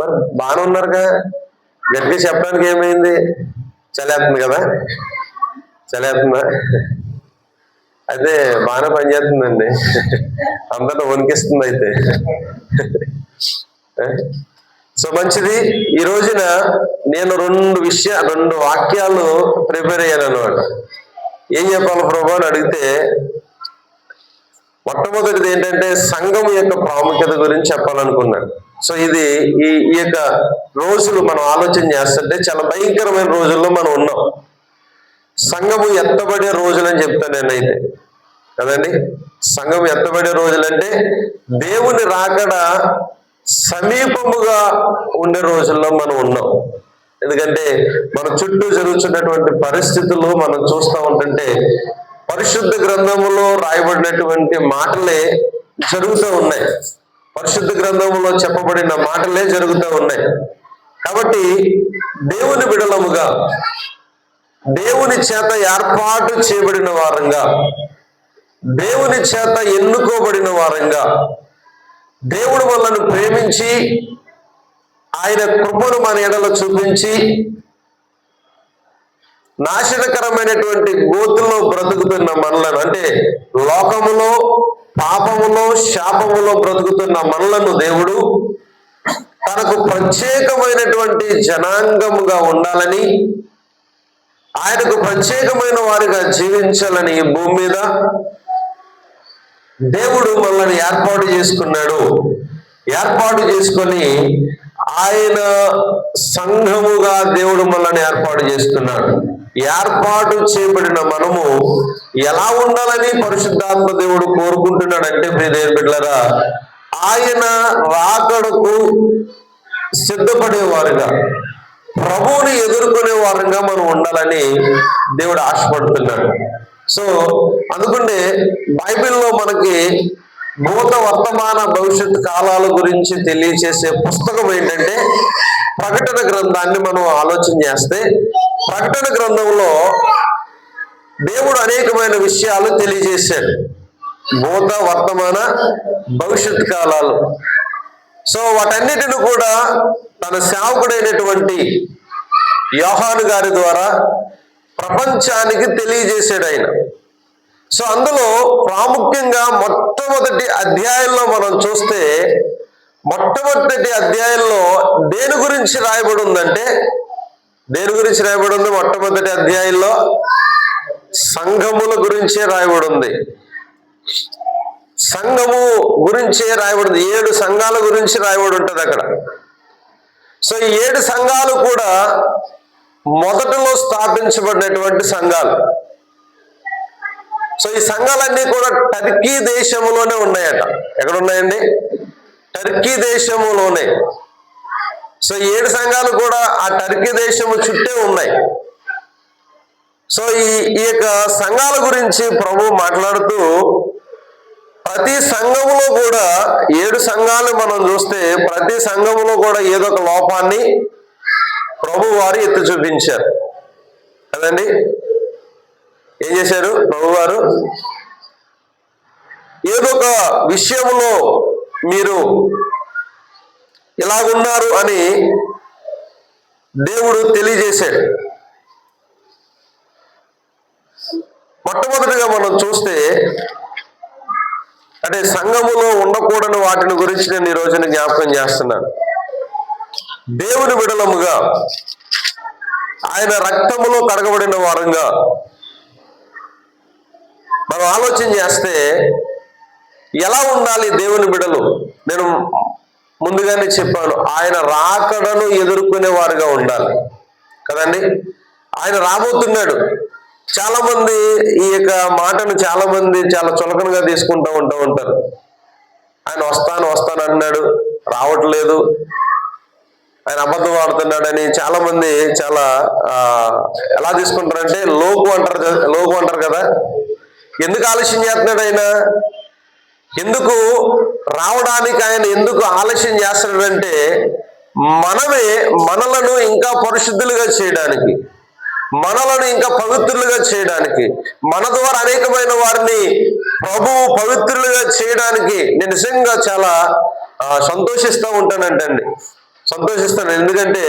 మరి బాగానే ఉన్నారుగా, గట్టిగా చెప్పడానికి ఏమైంది? చలేస్తుంది కదా, చలేస్తుందా? అయితే బాగానే పనిచేస్తుందండి, అందరిని వణికిస్తుంది అయితే. సో మంచిది. ఈ రోజున నేను రెండు వాక్యాలు ప్రిపేర్ అయ్యాను అన్నమాట. ఏం చెప్పాలి ప్రభు అని అడిగితే, మొట్టమొదటిది ఏంటంటే సంఘం యొక్క ప్రాముఖ్యత గురించి చెప్పాలనుకున్నాను. సో ఇది ఈ యొక్క రోజులు మనం ఆలోచన చేస్తుంటే చాలా భయంకరమైన రోజుల్లో మనం ఉన్నాం. సంఘము ఎత్తబడే రోజులని చెప్తాను నేనైతే, కదండి. సంఘం ఎత్తబడే రోజులంటే దేవుని రాకడ సమీపముగా ఉండే రోజుల్లో మనం ఉన్నాం. ఎందుకంటే మన చుట్టూ జరుగుతున్నటువంటి పరిస్థితులు మనం చూస్తూ ఉంటుంటే పరిశుద్ధ గ్రంథములో రాయబడినటువంటి మాటలే జరుగుతూ ఉన్నాయి, పరిశుద్ధ గ్రంథములో చెప్పబడిన మాటలే జరుగుతూ ఉన్నాయి. కాబట్టి దేవుని బిడలముగా, దేవుని చేత ఏర్పాటు చేయబడిన వారంగా, దేవుని చేత ఎన్నుకోబడిన వారంగా, దేవుడు మనల్ని ప్రేమించి ఆయన కృపను మన ఎడలో చూపించి నాశనకరమైనటువంటి గోతుల్లో బ్రతుకుతున్న మనలను, అంటే లోకములో పాపములో శాపములో బ్రతుకుతున్న మనలను దేవుడు తనకు ప్రత్యేకమైనటువంటి జనాంగముగా ఉండాలని, ఆయనకు ప్రత్యేకమైన వారిగా జీవించాలని ఈ భూమి మీద దేవుడు మనల్ని ఏర్పాటు చేసుకున్నాడు. ఏర్పాటు చేసుకొని ఆయన సంఘముగా దేవుడు మనల్ని ఏర్పాటు చేసుకున్నాడు. ఏర్పాటు చేయబడిన మనము ఎలా ఉండాలని పరిశుద్ధాత్మ దేవుడు కోరుకుంటున్నాడంటే, ప్రియ దేవుని బిడ్డలారా, ఆయన రాకడకు సిద్ధపడేవారుగా, ప్రభువుని ఎదుర్కొనే వారంగా మనం ఉండాలని దేవుడు ఆశపడుతున్నాడు. సో అందుకంటే బైబిల్లో మనకి భూత వర్తమాన భవిష్యత్ కాలాల గురించి తెలియచేసే పుస్తకం ఏంటంటే ప్రకటన గ్రంథాన్ని మనం ఆలోచన చేస్తే, ప్రకటన గ్రంథంలో దేవుడు అనేకమైన విషయాలు తెలియజేశాడు, భూత వర్తమాన భవిష్యత్ కాలాలు. సో వాటన్నిటిని కూడా తన సేవకుడైనటువంటి యోహాను గారి ద్వారా ప్రపంచానికి తెలియజేశాడు ఆయన. సో అందులో ప్రాముఖ్యంగా మొట్టమొదటి అధ్యాయంలో మనం చూస్తే, మొట్టమొదటి అధ్యాయంలో దేని గురించి రాయబడి ఉందంటే, దేని గురించి రాయబడి ఉంది? మొట్టమొదటి అధ్యాయంలో సంఘముల గురించే రాయబడి ఉంది. సంఘము గురించే రాయబడింది. 7 సంఘాల గురించి రాయబడి ఉంటుంది అక్కడ. సో ఈ 7 సంఘాలు కూడా మొదటలో స్థాపించబడినటువంటి సంఘాలు. సో ఈ సంఘాలన్నీ కూడా టర్కీ దేశంలోనే ఉన్నాయట. ఎక్కడ ఉన్నాయండి? టర్కీ దేశంలోనే. సో 7 సంఘాలు కూడా ఆ టర్కీ దేశము చుట్టే ఉన్నాయి. సో ఈ యొక్క సంఘాల గురించి ప్రభు మాట్లాడుతూ, ప్రతి సంఘములో కూడా 7 సంఘాలు మనం చూస్తే ప్రతి సంఘములో కూడా ఏదో ఒక లోపాన్ని ప్రభు వారు ఎత్తి చూపించారు కదండి. ఏం చేశారు ప్రభు వారు? ఏదో ఒక విషయంలో మీరు ఇలాగున్నారు అని దేవుడు తెలియజేశాడు. మొట్టమొదటిగా మనం చూస్తే, అంటే సంఘములో ఉండకూడని వాటిని గురించి నేను ఈ రోజున జ్ఞాపకం చేస్తున్నాను. దేవుని బిడలముగా, ఆయన రక్తములో కడగబడిన వారంగా మనం ఆలోచన చేస్తే ఎలా ఉండాలి దేవుని బిడలు? నేను ముందుగానే చెప్పాను, ఆయన రాకడను ఎదుర్కొనే వారుగా ఉండాలి కదండి. ఆయన రాబోతున్నాడు. చాలా మంది ఈ యొక్క మాటను చాలా చులకనగా తీసుకుంటూ ఉంటారు. ఆయన వస్తాను అన్నాడు, రావట్లేదు, ఆయన అబద్ధం ఆడుతున్నాడని చాలా మంది ఎలా తీసుకుంటారంటే లోకు అంటారు కదా. ఎందుకు ఆలస్యం చేస్తున్నాడు ఆయన? ఎందుకు రావడానికి ఆయన ఎందుకు ఆలస్యం చేస్తున్నాడంటే, మనలను ఇంకా పరిశుద్ధులుగా చేయడానికి, మనలను ఇంకా పవిత్రులుగా చేయడానికి, మన ద్వారా అనేకమైన వారిని ప్రభువు పవిత్రులుగా చేయడానికి నేను నిజంగా చాలా సంతోషిస్తూ ఉంటానంటండి. సంతోషిస్తాను. ఎందుకంటే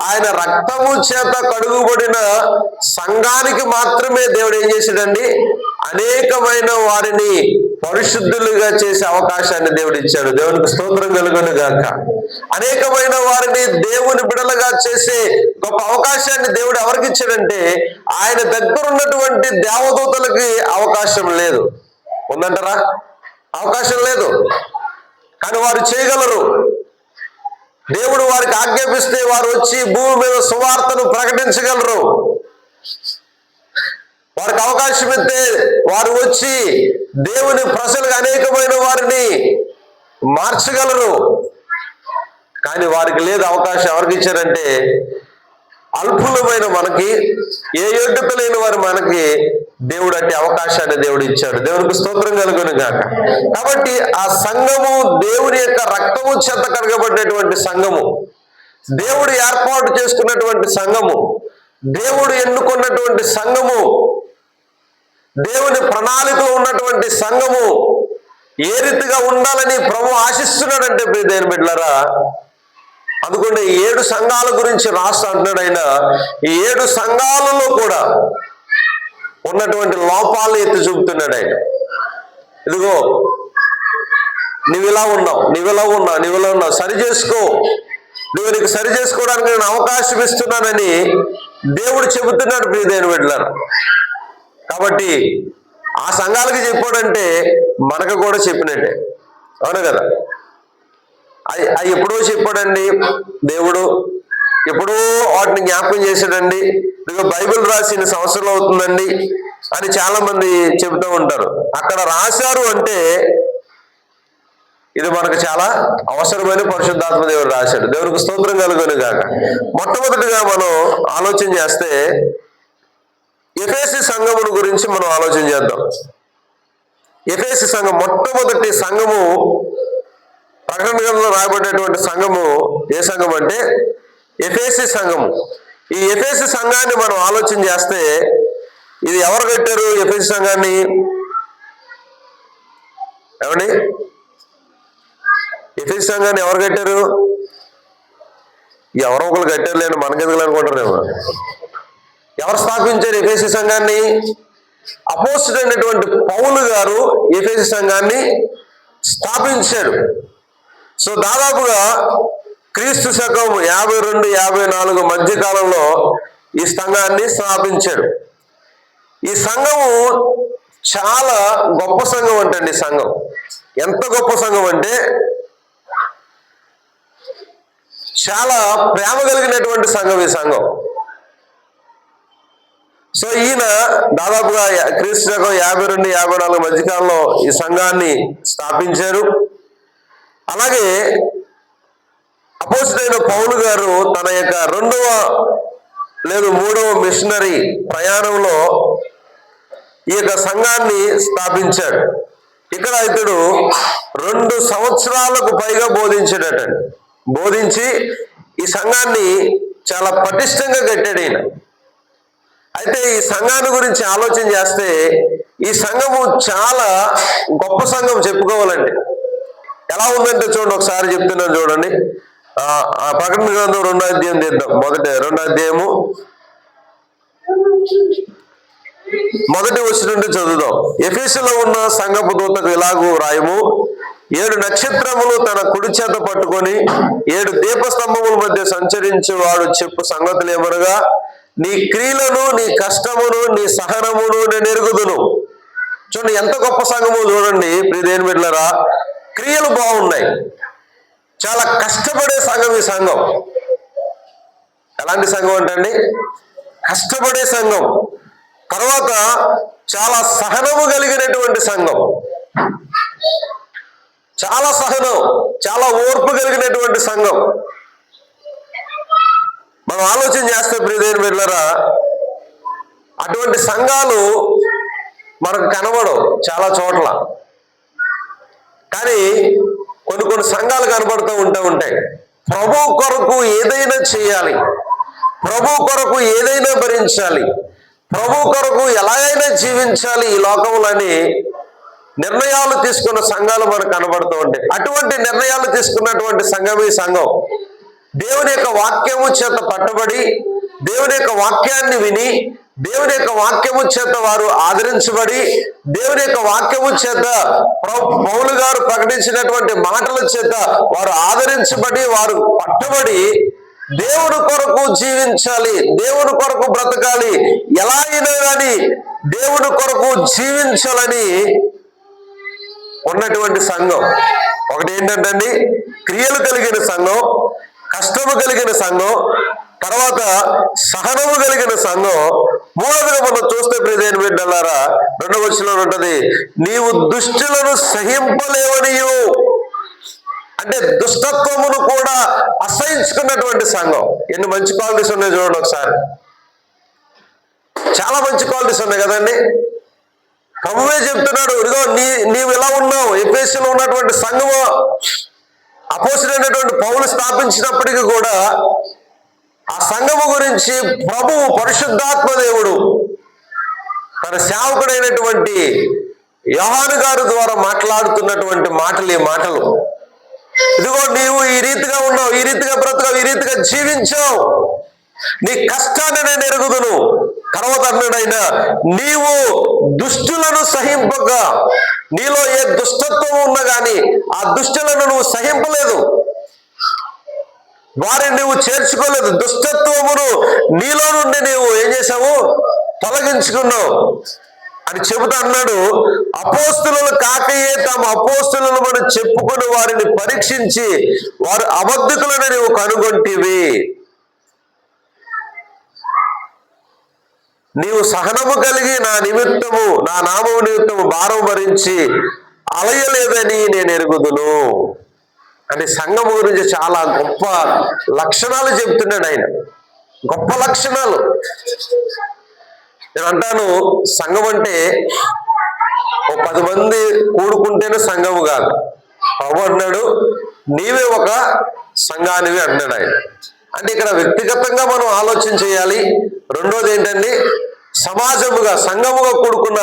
ఆయన రక్తము చేత కడుగుబడిన సంఘానికి మాత్రమే దేవుడు ఏం చేశాడండి, అనేకమైన వారిని పరిశుద్ధులుగా చేసే అవకాశాన్ని దేవుడు ఇచ్చాడు. దేవునికి స్తోత్రం కలుగును గాక. అనేకమైన వారిని దేవుని బిడలుగా చేసే గొప్ప అవకాశాన్ని దేవుడు ఎవరికి ఇచ్చాడంటే, ఆయన దగ్గర ఉన్నటువంటి దేవదూతలకి అవకాశం లేదు. ఉందంటారా? అవకాశం లేదు. కానీ వారు చేయగలరు. దేవుడు వారికి ఆజ్ఞాపిస్తే వారు వచ్చి భూమి మీద సువార్తను ప్రకటించగలరు. వారికి అవకాశం ఇస్తే వారు వచ్చి దేవుని ప్రజలకు అనేకమైన వారిని మార్చగలరు. కానీ వారికి లేదు అవకాశం. ఎవరికి ఇచ్చారంటే, అల్పులమైన మనకి, ఏ యోగ్యత లేని వారు మనకి దేవుడు అంటే అవకాశాన్ని దేవుడు ఇచ్చాడు. దేవునికి స్తోత్రం కలుగును గాక. కాబట్టి ఆ సంఘము దేవుని యొక్క రక్తము చేత కడగబడినటువంటి సంఘము, దేవుడు ఏర్పాటు చేసుకున్నటువంటి సంఘము, దేవుడు ఎన్నుకున్నటువంటి సంఘము, దేవుని ప్రణాళికలో ఉన్నటువంటి సంఘము ఏ రీతిగా ఉండాలని ప్రభు ఆశిస్తున్నాడంటే దేవుని బిడ్డలారా, అందుకని 7 సంఘాల గురించి రాస్తా అంటున్నాడు ఆయన. ఈ 7 సంఘాలలో కూడా ఉన్నటువంటి లోపాలను ఎత్తి చూపుతున్నాడు ఆయన. ఇదిగో నువ్వు ఇలా ఉన్నావు, నువ్వు ఇలా ఉన్నావు, సరి చేసుకో, నువ్వు నీకు సరి చేసుకోవడానికి నేను అవకాశం ఇస్తున్నానని దేవుడు చెబుతున్నాడు దేవుని బిడ్డలారా. కాబట్టి ఆ సంఘాలకి చెప్పాడంటే మనకు కూడా చెప్పినట్టే, అవును కదా? అది ఎప్పుడో చెప్పాడండి దేవుడు, ఎప్పుడో వాటిని జ్ఞాపకం చేశాడండి. ఇదిగో బైబిల్ రాసి 2 సంవత్సరాలు అవుతుందండి అని చాలా మంది చెబుతూ ఉంటారు. అక్కడ రాశారు అంటే ఇది మనకు చాలా అవసరమైన పరిశుద్ధాత్మ దేవుడు రాశాడు. దేవునికి స్తోత్రం కలుగును గాక. మొట్టమొదటిగా మనం ఆలోచన చేస్తే ఎఫెసీ సంఘమును గురించి మనం ఆలోచన చేద్దాం. ఎఫెసీ సంఘం, మొట్టమొదటి సంఘము ప్రకటన గ్రంథంలో రాయబడినటువంటి సంఘము ఏ సంఘం అంటే ఎఫెసీ సంఘము. ఈ ఎఫెసీ సంఘాన్ని మనం ఆలోచన చేస్తే ఇది ఎవరు కట్టారు? ఎఫెసీ సంఘాన్ని ఏమండి? ఎఫెసీ సంఘాన్ని ఎవరు కట్టారు? ఎవరో ఒకరు కట్టారు లేండి, మనకెందుకు అనుకుంటారేమో. ఎవరు స్థాపించారు ఎఫెసీ సంఘాన్ని? అపోస్తలుడైనటువంటి పౌలు గారు ఎఫెసీ సంఘాన్ని స్థాపించాడు. సో దాదాపుగా క్రీస్తు శకం 52-54 మధ్య కాలంలో ఈ సంఘాన్ని స్థాపించాడు. ఈ సంఘము చాలా గొప్ప సంఘం అంటండి. ఈ సంఘం ఎంత గొప్ప సంఘం అంటే చాలా ప్రేమ కలిగినటువంటి సంఘం ఈ సంఘం. సో ఈయన దాదాపుగా క్రీస్తు శకం 52-54 మధ్యకాలంలో ఈ సంఘాన్ని స్థాపించారు. అలాగే అపోస్తలుడైన పౌలు గారు తన యొక్క 2వ లేదా 3వ మిషనరీ ప్రయాణంలో ఈ యొక్క సంఘాన్ని స్థాపించాడు. ఇక్కడ ఇతడు 2 సంవత్సరాలకు పైగా బోధించాడటండి. బోధించి ఈ సంఘాన్ని చాలా పటిష్టంగా కట్టాడు ఈయన. అయితే ఈ సంఘాన్ని గురించి ఆలోచన చేస్తే ఈ సంఘము చాలా గొప్ప సంఘం చెప్పుకోవాలండి. ఎలా ఉందంటే చూడండి, ఒకసారి చెప్తున్నాను చూడండి. ప్రకటన గ్రంథం 2వ అధ్యాయం తీద్దాం. 2వ అధ్యాయము 1వ వచనం నుండి చదువుదాం. ఎఫెసులో ఉన్న సంఘపు దూతకు ఇలాగూ రాయము: 7 నక్షత్రములు తన కుడి చేత పట్టుకొని 7 దీపస్తంభముల మధ్య సంచరించి వాడు చెప్పు సంగతులు ఏమనగా, నీ క్రియలను, నీ కష్టమును, నీ సహనమును నేను ఎరుగుదును. చూడండి ఎంత గొప్ప సంఘము చూడండి దేవుని బిడ్డలారా. క్రియలు బాగున్నాయి, చాలా కష్టపడే సంఘం ఈ సంఘం. ఎలాంటి సంఘం అంటే కష్టపడే సంఘం. తర్వాత చాలా సహనము కలిగినటువంటి సంఘం, చాలా సహనం, చాలా ఓర్పు కలిగినటువంటి సంఘం. మనం ఆలోచన చేస్తే ప్రియదేవుని బిడ్డలారా, అటువంటి సంఘాలు మనకు కనబడవు చాలా చోట్ల. కానీ కొన్ని సంఘాలు కనబడుతూ ఉంటాయి. ప్రభు కొరకు ఏదైనా చేయాలి, ప్రభు కొరకు ఏదైనా భరించాలి, ప్రభు కొరకు ఎలాగైనా జీవించాలి ఈ లోకంలోని నిర్ణయాలు తీసుకున్న సంఘాలు మనకు కనబడుతూ ఉంటాయి. అటువంటి నిర్ణయాలు తీసుకున్నటువంటి సంఘం ఈ సంఘం. దేవుని యొక్క వాక్యము చేత పట్టబడి, దేవుని యొక్క వాక్యాన్ని విని, దేవుని యొక్క వాక్యము చేత వారు ఆదరించబడి, దేవుని యొక్క వాక్యము చేత పౌలు గారు ప్రకటించినటువంటి మాటల చేత వారు ఆదరించబడి, వారు పట్టబడి దేవుని కొరకు జీవించాలి, దేవుని కొరకు బ్రతకాలి, ఎలా అయినా కానీ దేవుని కొరకు జీవించాలని ఉన్నటువంటి సంఘం. ఒకటి ఏంటంటే క్రియలు కలిగిన సంఘం, కష్టము కలిగిన సంఘం, తర్వాత సహనము కలిగిన సంఘం. మూడవదిగా మనం చూస్తే ప్రియమైన బిడ్డలారా, 2వ వచనంలో ఉంటది, నీవు దుష్టులను సహింపలేవనియు. అంటే దుష్టత్వమును కూడా అసహించుకున్నటువంటి సంఘం. ఎన్ని మంచి క్వాలిటీస్ ఉన్నాయి చూడండి ఒకసారి. చాలా మంచి క్వాలిటీస్ ఉన్నాయి కదండి. ప్రభువే చెప్తున్నాడు, ఇదిగో నీవు ఇలా ఉన్నావు. ఎఫెసీలో ఉన్నటువంటి సంఘము అపోస్తలుడైనటువంటి పౌలు స్థాపించినప్పటికీ కూడా ఆ సంఘము గురించి ప్రభువు పరిశుద్ధాత్మ దేవుడు తన సేవకుడైనటువంటి యోహాను గారి ద్వారా మాట్లాడుతున్నటువంటి మాటలు ఈ మాటలు. ఇదిగో నీవు ఈ రీతిగా ఉన్నావు, ఈ రీతిగా బ్రతకావు, ఈ రీతిగా జీవించావు, నీ కష్టాన్ని నేను ఎరుగుదును. తర్వాత అన్నాడైనా, నీవు దుష్టులను సహింపక, నీలో ఏ దుష్టత్వం ఉన్నా కానీ ఆ దుష్టులను నువ్వు సహింపలేదు, వారిని నువ్వు చేర్చుకోలేదు. దుష్టత్వమును నీలో నుండి నీవు ఏం చేశావు? తొలగించుకున్నావు అని చెబుతా అన్నాడు. అపోస్తులు కాకయే తాము అపోస్తులను మనం చెప్పుకొని వారిని పరీక్షించి వారు అబద్ధికులను నీవు కనుగొంటివి. నీవు సహనము కలిగి నా నిమిత్తము, నా నామము నిమిత్తము భారం భరించి అలయలేదని నేను ఎరుగుదును. అంటే సంఘము గురించి చాలా గొప్ప లక్షణాలు చెప్తున్నాడు ఆయన. గొప్ప లక్షణాలు. నేను అంటాను, సంఘం అంటే ఓ 10 మంది కూడుకుంటేనే సంఘము కాదు. ప్రభు అన్నాడు, నీవే ఒక సంఘానివి అన్నాడు ఆయన. అంటే ఇక్కడ వ్యక్తిగతంగా మనం ఆలోచన చేయాలి. రెండోది ఏంటండి, సమాజముగా సంఘముగా కూడుకున్న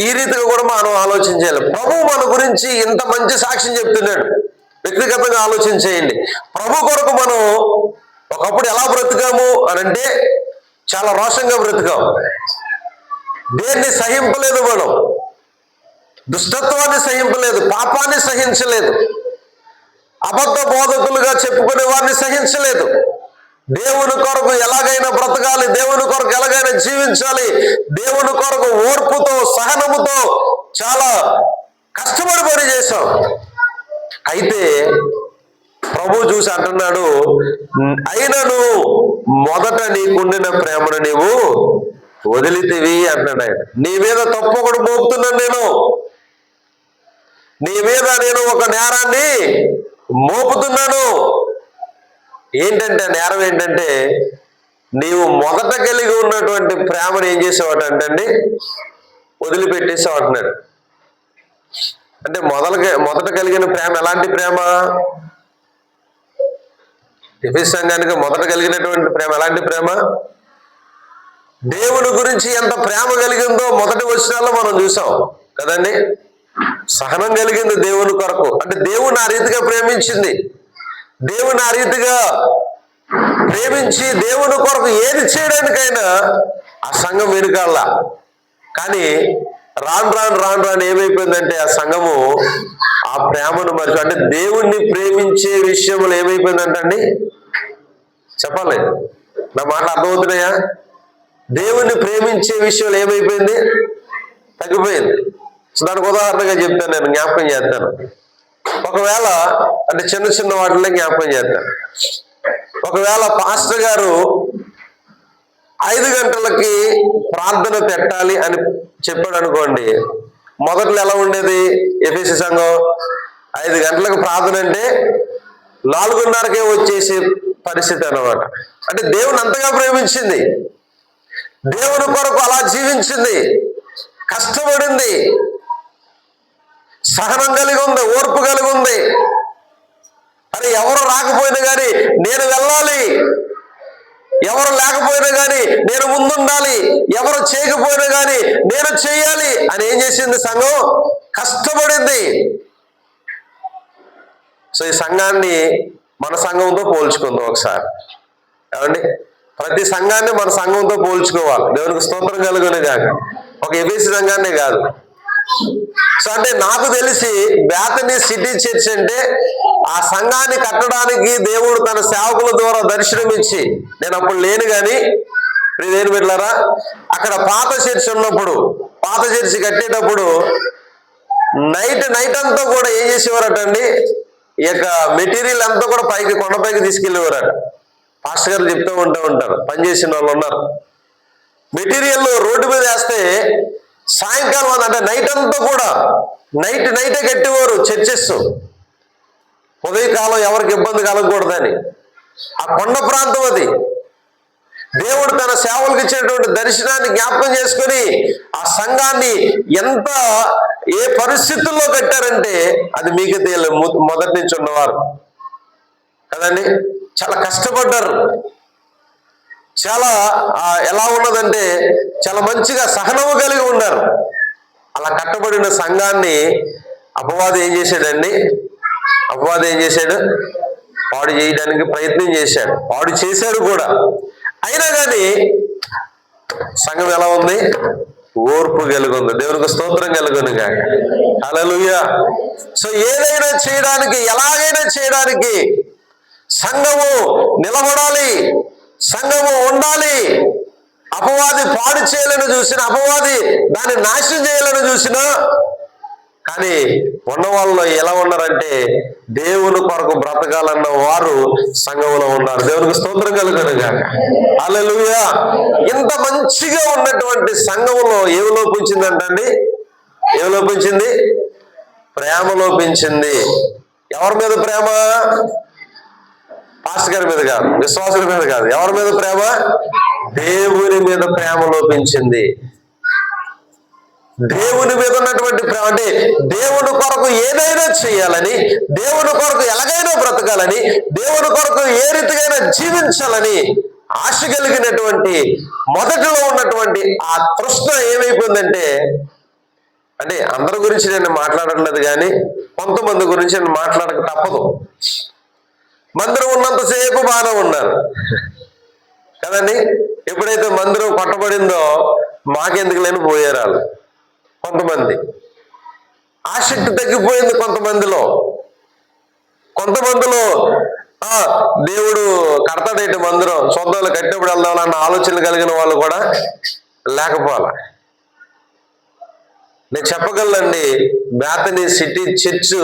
ఈ రీతిగా కూడా మనం ఆలోచన చేయాలి. ప్రభు మన గురించి ఇంత మంచి సాక్ష్యం చెప్తున్నాడు. వ్యక్తిగతంగా ఆలోచన చేయండి. ప్రభు కొరకు మనం ఒకప్పుడు ఎలా బ్రతికాము అని అంటే చాలా రోషంగా బ్రతికాం. దేన్ని సహింపలేదు, మనం దుష్టత్వాన్ని సహింపలేదు, పాపాన్ని సహించలేదు, అబద్ధ బోధకులుగా చెప్పుకునే వారిని సహించలేదు. దేవుని కొరకు ఎలాగైనా బ్రతకాలి, దేవుని కొరకు ఎలాగైనా జీవించాలి, దేవుని కొరకు ఓర్పుతో సహనముతో చాలా కష్టపడి పని చేశాం. అయితే ప్రభు చూసి అంటున్నాడు, అయినను మొదట నీకుండిన ప్రేమను నీవు వదిలితివి అంటున్నాడు ఆయన. నీ మీద తప్పు ఒకటి మోపుతున్నాను నేను, నీ మీద నేను ఒక నేరాన్ని మోపుతున్నాను. ఏంటంటే నేరం ఏంటంటే, నీవు మొదట కలిగి ఉన్నటువంటి ప్రేమను ఏం చేసేవాడు అంటే వదిలిపెట్టేసావు అంటున్నాడు. అంటే మొదట కలిగిన ప్రేమ ఎలాంటి ప్రేమ? ఎఫెసు సంఘానికి మొదట కలిగినటువంటి ప్రేమ ఎలాంటి ప్రేమ? దేవుని గురించి ఎంత ప్రేమ కలిగిందో మొదటి వచనాల్లో మనం చూసాం కదండి. సహనం కలిగింది దేవుని కొరకు. అంటే దేవుని ఆ రీతిగా ప్రేమించింది. దేవుని ఆ రీతిగా ప్రేమించి దేవుని కొరకు ఏది చేయడానికైనా ఆ సంఘం వెనుకాల. కానీ రాను రాను ఏమైపోయిందంటే ఆ సంఘము ఆ ప్రేమను మర్చి, అంటే దేవుణ్ణి ప్రేమించే విషయంలో ఏమైపోయిందంటండి, చెప్పాలి, నా మాటలు అర్థమవుతున్నాయా? దేవుణ్ణి ప్రేమించే విషయంలో ఏమైపోయింది? తగ్గిపోయింది. సో దానికి ఉదాహరణగా చెప్తాను, నేను జ్ఞాపకం చేస్తాను. ఒకవేళ అంటే చిన్న వాటిలో జ్ఞాపకం చేస్తాను. ఒకవేళ పాస్టర్ గారు 5 గంటలకి ప్రార్థన పెట్టాలి అని చెప్పాడు అనుకోండి, మొదట్లో ఎలా ఉండేది ఎఫెసీ సంఘం? 5 గంటలకు ప్రార్థన అంటే 4:30కే వచ్చేసి పరిస్థితి అన్నమాట. అంటే దేవుని అంతగా ప్రేమించింది, దేవుని కొరకు అలా జీవించింది, కష్టపడింది, సహనం కలిగి ఉంది, ఓర్పు కలిగి ఉంది. అరే ఎవరు రాకపోయినా కానీ నేను వెళ్ళాలి, ఎవరు లేకపోయినా కానీ నేను ముందుండాలి, ఎవరు చేయకపోయినా కానీ నేను చేయాలి అని ఏం చేసింది సంఘం? కష్టపడింది. సో ఈ సంఘాన్ని మన సంఘంతో పోల్చుకుందాం ఒకసారి. ఏమండి, ప్రతి సంఘాన్ని మన సంఘంతో పోల్చుకోవాలి. దేవునికి స్తోత్రం కలుగునే కాక, ఒక ఎఫెసీ సంఘాన్నే కాదు. సో అంటే నాకు తెలిసి బేతనీ సిటీ చర్చ్ అంటే ఆ సంఘాన్ని కట్టడానికి దేవుడు తన సేవకుల ద్వారా దర్శనమిచ్చి, నేను అప్పుడు లేను కానీ ప్రియదేని బిడ్డలారా, అక్కడ పాత చర్చ్ ఉన్నప్పుడు, పాత చర్చ్ కట్టేటప్పుడు నైట్ అంతా కూడా ఏం చేసేవారటండి, ఈ యొక్క మెటీరియల్ అంతా కూడా పైకి కొండపైకి తీసుకెళ్ళేవారట. పాస్టర్ గారు చెప్తూ ఉంటారు, పనిచేసిన వాళ్ళు ఉన్నారు. మెటీరియల్ రోడ్డు మీద వేస్తే సాయంకాలం అంటే నైట్ అంతా కూడా నైటే కట్టేవారు చర్చెస్. ఉదయకాలం ఎవరికి ఇబ్బంది కలగకూడదని. ఆ కొండ ప్రాంతం అది. దేవుడు తన సేవలకు ఇచ్చినటువంటి దర్శనాన్ని జ్ఞాపకం చేసుకొని ఆ సంఘాన్ని ఏ పరిస్థితుల్లో కట్టారంటే అది మీకు తెలియదు. మొదటి నుంచి ఉన్నవారు కదండి, చాలా కష్టపడ్డారు. చాలా ఎలా ఉన్నదంటే చాలా మంచిగా సహనము కలిగి ఉన్నారు. అలా కట్టబడిన సంఘాన్ని అపవాది ఏం చేశాడండి, పాడు చేయడానికి ప్రయత్నం చేశాడు, పాడు చేశాడు కూడా. అయినా కానీ సంఘం ఎలా ఉంది, ఓర్పు కలిగి ఉంది. దేవునికి స్తోత్రం కలుగును గాక. హల్లెలూయా. సో ఏదైనా చేయడానికి, ఎలాగైనా చేయడానికి సంఘము నిలబడాలి, సంఘము ఉండాలి. అపవాది పాడు చేయాలని చూసిన, అపవాది దాన్ని నాశనం చేయాలని చూసినా, కానీ ఉన్న వాళ్ళు ఎలా ఉన్నారంటే దేవుని కొరకు బ్రతకాలన్న వారు సంఘంలో ఉన్నారు. దేవునికి స్తోత్రం కలుగును గాక. హల్లెలూయా. ఇంత మంచిగా ఉన్నటువంటి సంఘంలో ఏమి లోపించిందంటండి, ఏమి లోపించింది? ప్రేమ లోపించింది. ఎవరి మీద ప్రేమ? పాస్టర్ గారి మీద కాదు, విశ్వాసుల మీద కాదు. ఎవరి మీద ప్రేమ? దేవుని మీద ప్రేమ లోపించింది. దేవుని మీద ఉన్నటువంటి ప్రేమ అంటే దేవుని కొరకు ఏదైనా చేయాలని, దేవుని కొరకు ఎలాగైనా బ్రతకాలని, దేవుని కొరకు ఏ రీతిగా జీవించాలని ఆశ కలిగినటువంటి మొదటిలో ఉన్నటువంటి ఆ తృష్ణ ఏమైపోయిందంటే, అంటే అందరి గురించి నేను మాట్లాడట్లేదు కానీ కొంతమంది గురించి నేను మాట్లాడక తప్పదు. మందిరం ఉన్నంతసేపు బాగానే ఉన్నారు కదండి. ఎప్పుడైతే మందిరం కొట్టబడిందో మాకెందుకు లేని పోయారు వాళ్ళు. కొంతమంది ఆసక్తి తగ్గిపోయింది. కొంతమందిలో దేవుడు కడతాడేటి మందిరం, సొంతాలు కట్టినప్పుడు వెళ్దామన్న ఆలోచనలు కలిగిన వాళ్ళు కూడా లేకపోవాలా. నేను చెప్పగలనండి, బేతనీ సిటీ చర్చ్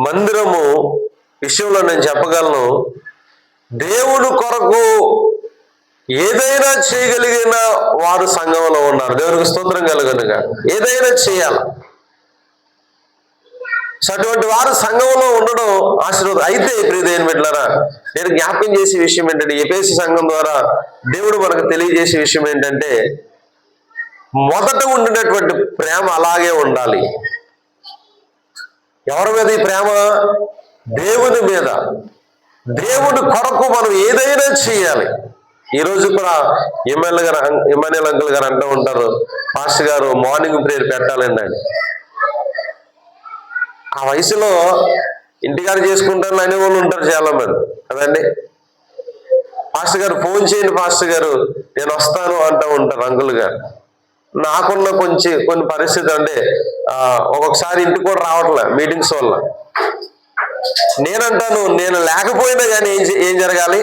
మందిరము విషయంలో నేను చెప్పగలను. దేవుడు కొరకు ఏదైనా చేయగలిగిన వారు సంఘంలో ఉన్నారు. దేవునికి స్తోత్రం కలుగునుగా. ఏదైనా చేయాలి. సో అటువంటి వారు సంఘంలో ఉండడం ఆశీర్వాదం. అయితే ప్రియదేని బిడ్డలారా, నేను జ్ఞాపకం చేసే విషయం ఏంటంటే, ఎఫెసీ సంఘం ద్వారా దేవుడు మనకు తెలియజేసే విషయం ఏంటంటే, మొదట ఉండినటువంటి ప్రేమ అలాగే ఉండాలి. ఎవరి మీద ఈ ప్రేమ? దేవుని మీద. దేవుని కొరకు మనం ఏదైనా చేయాలి. ఈరోజు కూడా ఇమాన్యుయల్ అంకుల్ గారు అంటూ ఉంటారు, పాస్టర్ గారు మార్నింగ్ ప్రేయర్ పెట్టాలండి అని. ఆ వయసులో ఇంటికాడ చేసుకుంటారు అనే వాళ్ళు ఉంటారు చాలా మంది కదండి. పాస్టర్ గారు ఫోన్ చేయండి పాస్టర్ గారు నేను వస్తాను అంటూ ఉంటారు అంకుల్ గారు. నాకున్న కొన్ని పరిస్థితి అంటే ఒక్కొక్కసారి ఇంటికి కూడా రావట్లే మీటింగ్స్ వల్ల. నేనంటాను, నేను లేకపోయినా కానీ ఏం జరగాలి?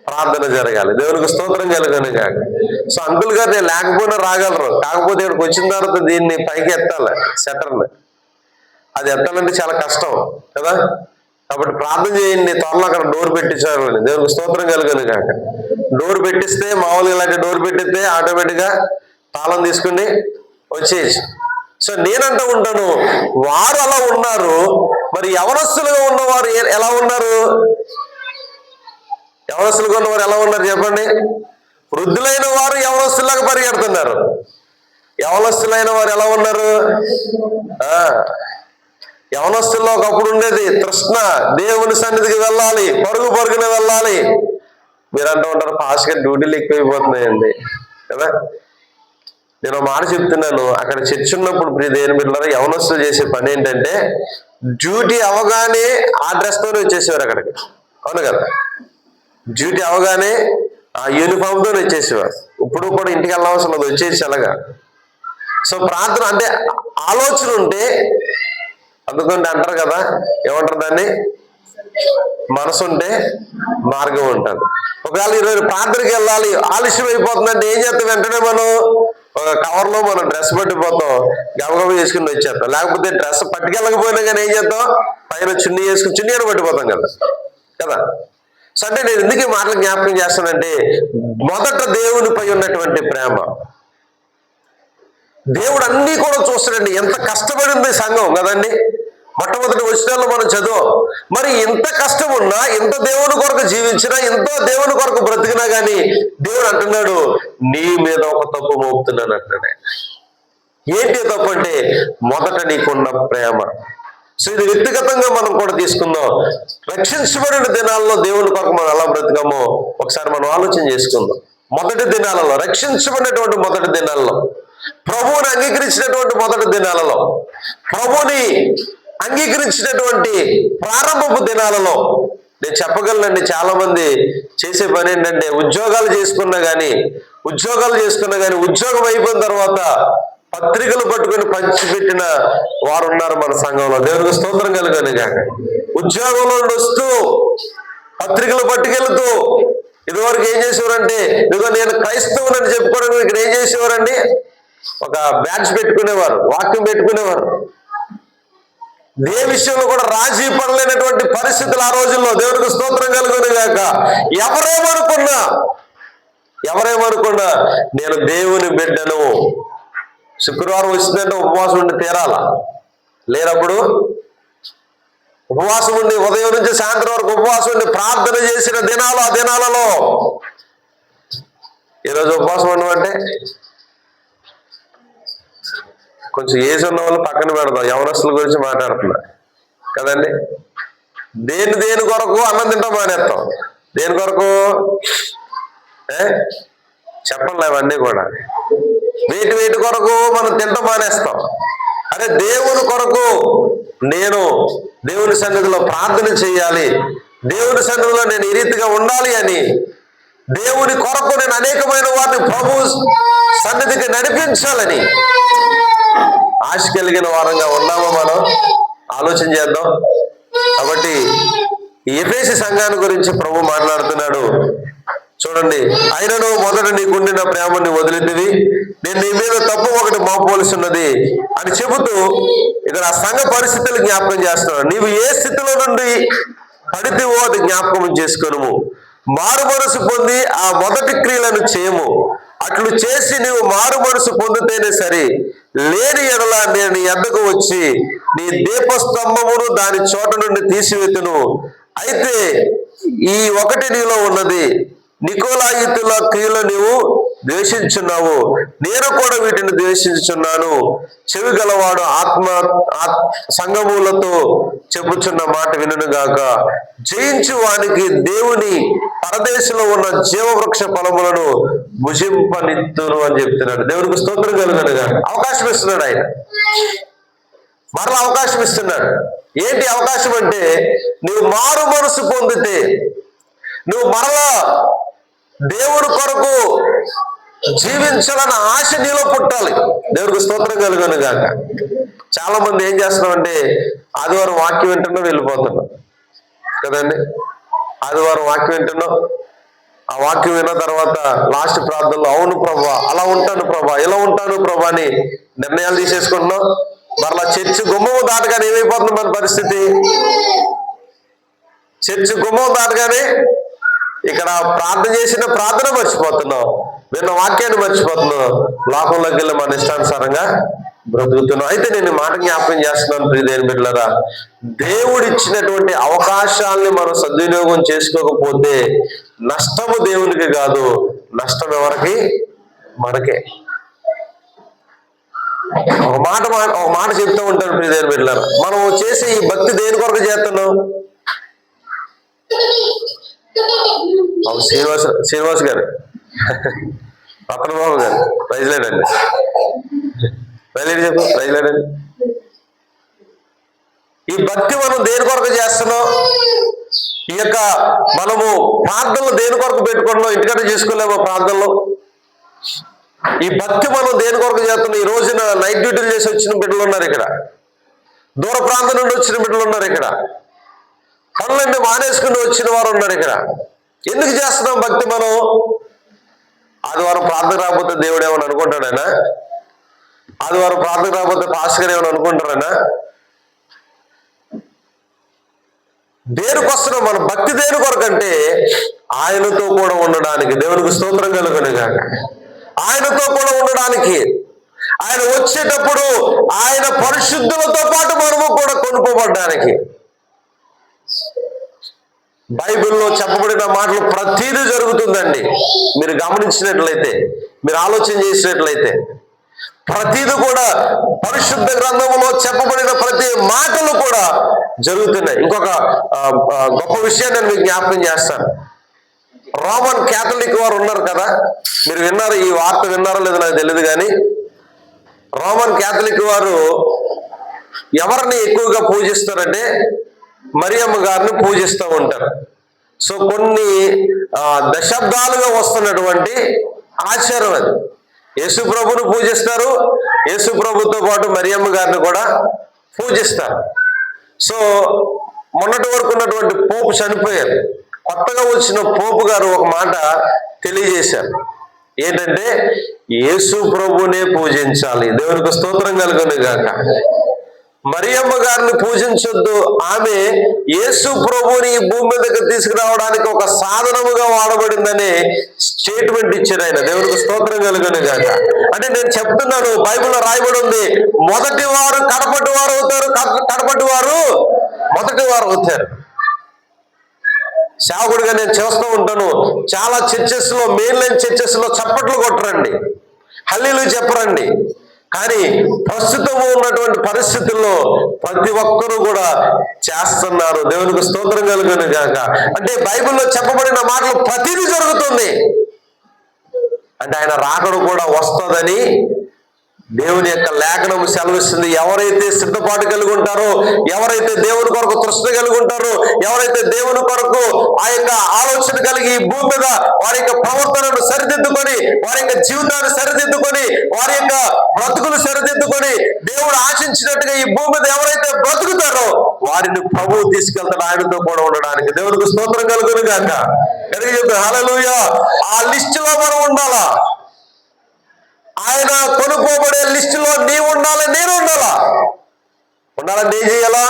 ప్రార్థన జరగాలి. దేవునికి స్తోత్రం కలుగును గాక. సో అంకుల్ గారు నేను లేకపోయినా రాగలరు, కాకపోతే ఇక్కడికి వచ్చిన తర్వాత దీన్ని పైకి ఎత్తాలి, సెటర్ని. అది ఎత్తాలంటే చాలా కష్టం కదా. కాబట్టి ప్రార్థన చేయండి, త్వరలో అక్కడ డోర్ పెట్టించాలని. దేవునికి స్తోత్రం కలుగును గాక. డోర్ పెట్టిస్తే, మామూలుగా ఇలాంటి డోర్ పెట్టిస్తే ఆటోమేటిక్గా తాళం తీసుకుని వచ్చేసి. సో నేనంటూ ఉంటాను, వారు అలా ఉన్నారు. మరి యవనస్తులుగా ఉన్నవారు ఎలా ఉన్నారు? యవనస్తులుగా ఉన్నవారు ఎలా ఉన్నారు చెప్పండి. వృద్ధులైన వారు యవనస్తులాగా పరిగెడుతున్నారు. యవనస్తులైన వారు ఎలా ఉన్నారు? యవనస్తుల్లో ఒకప్పుడు ఉండేది తృష్ణ, దేవుని సన్నిధికి వెళ్ళాలి, పరుగున వెళ్ళాలి. మీరు అంటూ ఉంటారు పాస్టర్ డ్యూటీలు ఎక్కువైపోతున్నాయండి కదా. నేను మాట చెప్తున్నాను, అక్కడ చర్చ్ ఉన్నప్పుడు ప్రియ దేవుని బిడ్డలారా యవనస్తులు చేసే పని ఏంటంటే డ్యూటీ అవగానే ఆ డ్రెస్తోనే వచ్చేసేవారు అక్కడికి. అవును కదా, డ్యూటీ అవగానే ఆ యూనిఫామ్తో వచ్చేసేవారు. ఇప్పుడు కూడా ఇంటికి వెళ్ళవలసిన అది వచ్చేసి అలాగా. సో ప్రార్థన అంటే ఆలోచన ఉంటే, అందుకంటే అంటారు కదా, ఏమంటారు దాన్ని, మనసు ఉంటే మార్గం ఉంటుంది. ఒకవేళ ఈరోజు ప్రార్థనకి వెళ్ళాలి ఆలస్యం అయిపోతుందంటే ఏం చేస్తాం, వెంటనే మనం ఒక కవర్లో మనం డ్రెస్ పట్టిపోతాం, గబగబ చేసుకుని వచ్చేస్తాం. లేకపోతే డ్రెస్ పట్టుకెళ్ళకపోయినా కానీ ఏం చేస్తాం, పైన చున్నీ వేసుకుని చున్నీ అని పట్టిపోతాం కదా కదా. సో అంటే నేను ఎందుకు ఈ మాటలు జ్ఞాపకం చేస్తానంటే, మొదట దేవునిపై ఉన్నటువంటి ప్రేమ. దేవుడు అన్నీ కూడా చూస్తాడండి. ఎంత కష్టపడింది సంఘం కదండి. మొట్టమొదటి వచనాల్లో మనం చదువు, మరి ఇంత కష్టం ఉన్నా, ఇంత దేవుని కొరకు జీవించినా, ఇంత దేవుని కొరకు బ్రతికినా కానీ దేవుడు అంటున్నాడు, నీ మీద ఒక తప్పు మోపుతున్నాను అంటున్నాడు. ఏంటి తప్పు అంటే, మొదట నీకున్న ప్రేమ. సో ఇది వ్యక్తిగతంగా మనం కూడా తీసుకుందాం. రక్షించబడిన దినాల్లో దేవుని కొరకు మనం ఎలా బ్రతికామో ఒకసారి మనం ఆలోచన చేసుకుందాం. మొదటి దినాలలో, రక్షించబడినటువంటి మొదటి దినాల్లో, ప్రభువుని అంగీకరించినటువంటి మొదటి దినాలలో, ప్రభువుని అంగీకరించినటువంటి ప్రారంభపు దినాలలో నేను చెప్పగలనండి. చాలా మంది చేసే పని ఏంటంటే ఉద్యోగాలు చేసుకున్నా కానీ ఉద్యోగం అయిపోయిన తర్వాత పత్రికలు పట్టుకుని పంచిపెట్టిన వారు ఉన్నారు మన సంఘంలో. దేవునికి స్తోత్రం కలుగును గాక. ఉద్యోగంలో వస్తూ పత్రికలు పట్టుకెళ్తూ ఇదివరకు ఏం చేసేవారంటే, ఇదిగో నేను క్రైస్తవునని చెప్పుకోవడానికి ఇక్కడ ఏం చేసేవారండి, ఒక బ్యాడ్జ్ పెట్టుకునేవారు, వాక్యం పెట్టుకునేవారు. ఏ విషయంలో కూడా రాజీ పడలేనటువంటి పరిస్థితులు ఆ రోజుల్లో. దేవునికి స్తోత్రం కలుగును గాక. ఎవరేమనుకున్నా నేను దేవుని బిడ్డను, శుక్రవారం వచ్చిందంటే ఉపవాసం ఉండి తీరాలా, లేనప్పుడు ఉపవాసం ఉండి ఉదయం నుంచి సాయంత్రం వరకు ఉపవాసం ఉండి ప్రార్థన చేసిన దినాలు, ఆ దినాలలో ఈరోజు ఉపవాసం ఉండమంటే కొంచెం ఏజ్ ఉన్న వాళ్ళు పక్కన పెడదాం, యవనస్తుల గురించి మాట్లాడుతున్నా కదండి. దేని కొరకు అన్నం తింటాం మానేస్తాం, దేని కొరకు చెప్పండి, అవన్నీ కూడా వేటి కొరకు మనం తింటాం మానేస్తాం. అరే దేవుని కొరకు నేను దేవుని సన్నిధిలో ప్రార్థన చేయాలి, దేవుని సన్నిధిలో నేను ఈ రీతిగా ఉండాలి అని, దేవుని కొరకు నేను అనేకమైన వాటిని ప్రభు సన్నిధికి నడిపించాలని ఆశ కలిగిన వారంగా ఉన్నామో మనం ఆలోచన చేద్దాం. కాబట్టి ఎఫెసీ సంఘాన్ని గురించి ప్రభు మాట్లాడుతున్నాడు. చూడండి, ఆయనను మొదట నీకుండిన ప్రేమని వదిలితివి, నేను నీ మీద తప్పు ఒకటి మోపవలసి ఉన్నది అని చెబుతూ ఇక్కడ ఆ సంఘ పరిస్థితులు జ్ఞాపకం చేస్తున్నాడు. నీవు ఏ స్థితిలో నుండి పడితేవో అది జ్ఞాపకం చేసుకొనుము, మారు మనసు పొంది ఆ మొదటి క్రియలను చేయము, అట్లు చేసి నీవు మారు మనసు పొందితేనే సరి, లేని ఎడల నేను నీ యొద్దకు వచ్చి నీ దీపస్తంభమును దాని చోట నుండి తీసివేతును. అయితే ఈ ఒకటి నీలో ఉన్నది, నికోలాయితుల క్రియలు నీవు ద్వేషించున్నావు, నేను కూడా వీటిని ద్వేషించున్నాను. చెవి గలవాడు సంగములతో చెప్పుచున్న మాట వినును గాక. జయించు వానికి దేవుని పరదేశంలో ఉన్న జీవవృక్ష ఫలములను భుజింపనిత్తును అని చెప్తున్నాడు. దేవునికి స్తోత్రం కలుగునుగా. అవకాశం ఇస్తున్నాడు ఆయన, మరలా అవకాశం ఇస్తున్నాడు. ఏంటి అవకాశం అంటే, నువ్వు మారు మనసు పొందితే, నువ్వు మరలా దేవుడి కొరకు జీవించాలన్న ఆశ నీలో పుట్టాలి. దేవుడికి స్తోత్రం కలుగును గాక. చాలా మంది ఏం చేస్తున్నామంటే, ఆదివారం వాక్యం వింటున్నాం వెళ్ళిపోతున్నాం కదండి. ఆదివారం వాక్యం వింటున్నాం, ఆ వాక్యం విన్న తర్వాత లాస్ట్ ప్రార్థనలో అవును ప్రభా, అలా ఉంటాను ప్రభా, ఇలా ఉంటాను ప్రభా అని నిర్ణయాలు తీసేసుకుంటున్నాం. మరలా చర్చి గుమ్మము దాటగానే ఏమైపోతుంది మన పరిస్థితి? చర్చి గుమ్మం దాటగానే ఇక్కడ ప్రార్థన చేసిన ప్రార్థన మర్చిపోతున్నాం, విన్న వాక్యాన్ని మర్చిపోతున్నాం, లోకంలోకి వెళ్ళి మన ఇష్టానుసారంగా బ్రతుకుతున్నాం. అయితే నేను మాట జ్ఞాపకం చేస్తున్నాను ప్రియదేవుని బిడ్డలారా, దేవుడిచ్చినటువంటి అవకాశాలని మనం సద్వినియోగం చేసుకోకపోతే నష్టము దేవునికి కాదు, నష్టం ఎవరికి? మనకే. ఒక మాట చెప్తూ ఉంటాను ప్రియదేవుని బిడ్డలారా, మనం చేసే ఈ భక్తి దేని కొరకు చేస్తున్నాం? శ్రీనివాస్ గారు రత్నబాబు గారు ప్రైజ్లేడండి. ప్రైజ్లేడు చెప్పు, ప్రైజ్లేడండి. ఈ భక్తి మనం దేని కొరకు చేస్తున్నాం? ఈ యొక్క మనము ప్రార్థనలు దేని కొరకు పెట్టుకుంటున్నాం? ఇంటికంటే చేసుకోలేమో ప్రార్థనలు. ఈ భక్తి మనం దేని కొరకు చేస్తున్నాం? ఈ రోజున నైట్ డ్యూటీలు చేసి వచ్చిన బిడ్డలు ఉన్నారు ఇక్కడ, దూర ప్రాంతం నుండి వచ్చిన బిడ్డలు ఉన్నారు ఇక్కడ, పనులన్నీ మానేసుకుని వచ్చిన వారు ఉన్నారు ఇక్కడ. ఎందుకు చేస్తున్నాం భక్తి మనం? ఆదివారం ప్రార్థన రాకపోతే దేవుడు ఏమని అనుకుంటాడైనా? ఆదివారం ప్రార్థన రాకపోతే పాస్టర్ గారు ఏమని అనుకుంటారైనా? దేనికి వస్తున్నాం మన భక్తి? దేని కొరకంటే ఆయనతో కూడా ఉండడానికి. దేవునికి స్తోత్రం కలుగును గాక. ఆయనతో కూడా ఉండడానికి, ఆయన వచ్చేటప్పుడు ఆయన పరిశుద్ధులతో పాటు మనము కూడా కొనుక్కోబడ్డానికి. బైబిల్లో చెప్పబడిన మాటలు ప్రతీదీ జరుగుతుందండి. మీరు గమనించినట్లయితే, మీరు ఆలోచన చేసినట్లయితే ప్రతీది కూడా పరిశుద్ధ గ్రంథములో చెప్పబడిన ప్రతి మాటలు కూడా జరుగుతున్నాయి. ఇంకొక గొప్ప విషయాన్ని నేను మీకు జ్ఞాపకం చేస్తాను. రోమన్ క్యాథలిక్ వారు ఉన్నారు కదా, మీరు విన్నారు, ఈ వార్త విన్నారో లేదో నాకు తెలియదు కానీ, రోమన్ క్యాథలిక్ వారు ఎవరిని ఎక్కువగా పూజిస్తారంటే మరియమ్మ గారిని పూజిస్తూ ఉంటారు. సో కొన్ని దశాబ్దాలుగా వస్తున్నటువంటి ఆచారం అది. యేసు ప్రభుని పూజిస్తారు, యేసు ప్రభుతో పాటు మరియమ్మ గారిని కూడా పూజిస్తారు. సో మొన్నటి వరకు ఉన్నటువంటి పోపు చనిపోయారు. కొత్తగా వచ్చిన పోపు గారు ఒక మాట తెలియజేశారు. ఏంటంటే యేసు ప్రభునే పూజించాలి. దేవునికి స్తోత్రం కలుగును గాక. మరియమ్మ గారిని పూజించొద్దు. ఆమె యేసు ప్రభుని ఈ భూమి మీదకి తీసుకురావడానికి ఒక సాధనముగా వాడబడిందని స్టేట్మెంట్ ఇచ్చారు ఆయన. దేవునికి స్తోత్రం కలుగును గాక. అంటే నేను చెప్తున్నాను, బైబిల్లో రాయబడి ఉంది, మొదటి వారు కడపటి వారు అవుతారు, కడపటి వారు మొదటి వారు అవుతారు. సేవకుడిగా నేను చేస్తూ ఉంటాను. చాలా చర్చెస్ లో, మెయిన్ లైన్ చర్చెస్ లో చప్పట్లు కొట్టరండి, హల్లెలూయా చెప్పరండి. కానీ ప్రస్తుతం ఉన్నటువంటి పరిస్థితుల్లో ప్రతి ఒక్కరూ కూడా చేస్తున్నారు. దేవునికి స్తోత్రం కలుగును గాక. అంటే బైబిల్లో చెప్పబడిన మాటలు ప్రతిదీ జరుగుతుంది. అంటే ఆయన రాకడ కూడా వస్తుందని దేవుని యొక్క లేఖనం సెలవిస్తుంది. ఎవరైతే సిద్ధపాటు కలిగి ఉంటారో, ఎవరైతే దేవుని కొరకు తృష్ణ కలిగి ఉంటారో, ఎవరైతే దేవుని కొరకు ఆ యొక్క ఆలోచన కలిగి ఈ భూమి మీద వారి యొక్క ప్రవర్తనను సరిదిద్దుకొని, వారి యొక్క జీవితాన్ని సరిదిద్దుకొని, వారి యొక్క బ్రతుకులు సరిదిద్దుకొని దేవుడు ఆశించినట్టుగా ఈ భూమి మీద ఎవరైతే బ్రతుకుతారో వారిని ప్రభువు తీసుకెళ్తాడు ఆయనతో కూడా ఉండడానికి. దేవునికి స్తోత్రం కలుగును గాక. కలిగి చెప్పి హల్లెలూయా. ఆ లిస్టులో మనం ఉండాలా? ఆయన కొనుక్కోబడే లిస్టులో నీవు ఉండాలి, నేను ఉండాలా? ఉండాలంటే ఏం చేయాలా?